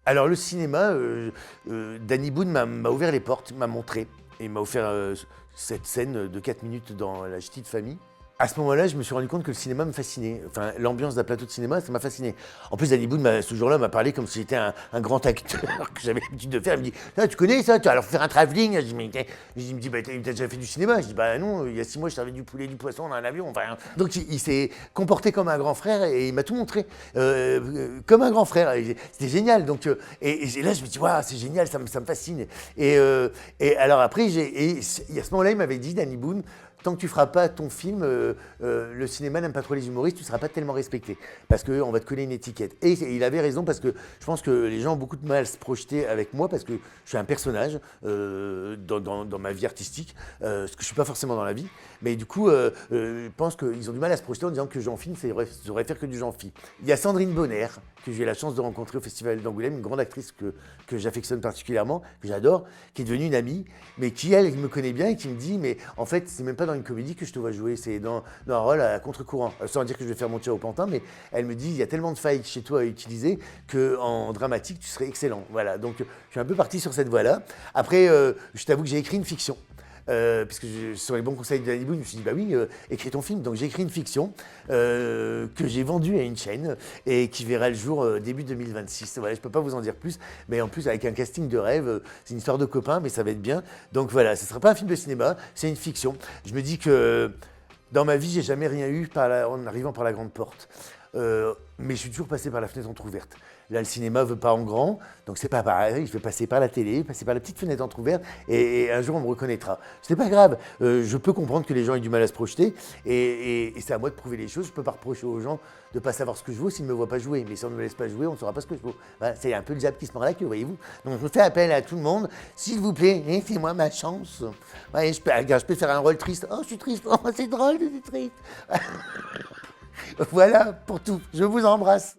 Alors le cinéma, Danny Boone m'a ouvert les portes, m'a montré et m'a offert cette scène de 4 minutes dans La Ch'ti de famille. À ce moment-là, je me suis rendu compte que le cinéma me fascinait. Enfin, l'ambiance d'un plateau de cinéma, ça m'a fasciné. En plus, Danny Boone, ce jour-là, m'a parlé comme si j'étais un grand acteur que j'avais l'habitude de faire. Il me dit, ah, tu connais ça, tu vas alors faire un travelling. Il me dit, bah, t'as déjà fait du cinéma? Je dis, bah non, il y a 6 mois, je servais du poulet, du poisson dans un avion. Enfin, donc, il s'est comporté comme un grand frère et il m'a tout montré. Comme un grand frère. C'était génial. Donc, et là, je me dis, waouh, c'est génial, ça me fascine. Et alors après, et à ce moment-là, il m'avait dit, Danny Boone, tant que tu feras pas ton film, le cinéma n'aime pas trop les humoristes, tu seras pas tellement respecté. Parce qu'on va te coller une étiquette. Et il avait raison parce que je pense que les gens ont beaucoup de mal à se projeter avec moi parce que je suis un personnage dans ma vie artistique, ce que je suis pas forcément dans la vie. Mais du coup, je pense qu'ils ont du mal à se projeter en disant que Jean-Philippe, ça devrait faire que du Jean-Philippe. Il y a Sandrine Bonner, que j'ai eu la chance de rencontrer au Festival d'Angoulême, une grande actrice que j'affectionne particulièrement, que j'adore, qui est devenue une amie, mais qui, elle, me connaît bien et qui me dit, mais en fait, c'est même pas dans une comédie que je te vois jouer, c'est dans un rôle à contre-courant. Sans dire que je vais faire mon tir au pantin, mais elle me dit, il y a tellement de failles chez toi à utiliser qu'en dramatique, tu serais excellent. Voilà, donc je suis un peu parti sur cette voie-là. Après, je t'avoue que j'ai écrit une fiction. Puisque sur les bons conseils de Danny Boone, je me suis dit, bah oui, écris ton film. Donc j'ai écrit une fiction que j'ai vendue à une chaîne et qui verra le jour début 2026. Voilà, je peux pas vous en dire plus, mais en plus avec un casting de rêve, c'est une histoire de copains, mais ça va être bien. Donc voilà, ce ne sera pas un film de cinéma, c'est une fiction. Je me dis que dans ma vie, j'ai jamais rien eu en arrivant par la grande porte. Mais je suis toujours passé par la fenêtre entrouverte. Là, le cinéma veut pas en grand, donc c'est pas pareil. Je vais passer par la télé, passer par la petite fenêtre entrouverte, et un jour on me reconnaîtra. C'est pas grave. Je peux comprendre que les gens aient du mal à se projeter, et c'est à moi de prouver les choses. Je peux pas reprocher aux gens de pas savoir ce que je vaux s'ils ne me voient pas jouer. Mais si on ne me laisse pas jouer, on ne saura pas ce que je vaux. Voilà, c'est un peu le diable qui se mord la queue, voyez-vous. Donc je fais appel à tout le monde. S'il vous plaît, laissez-moi ma chance. Ouais, je peux faire un rôle triste. Oh, je suis triste. Oh, c'est drôle, c'est triste. Voilà pour tout. Je vous embrasse.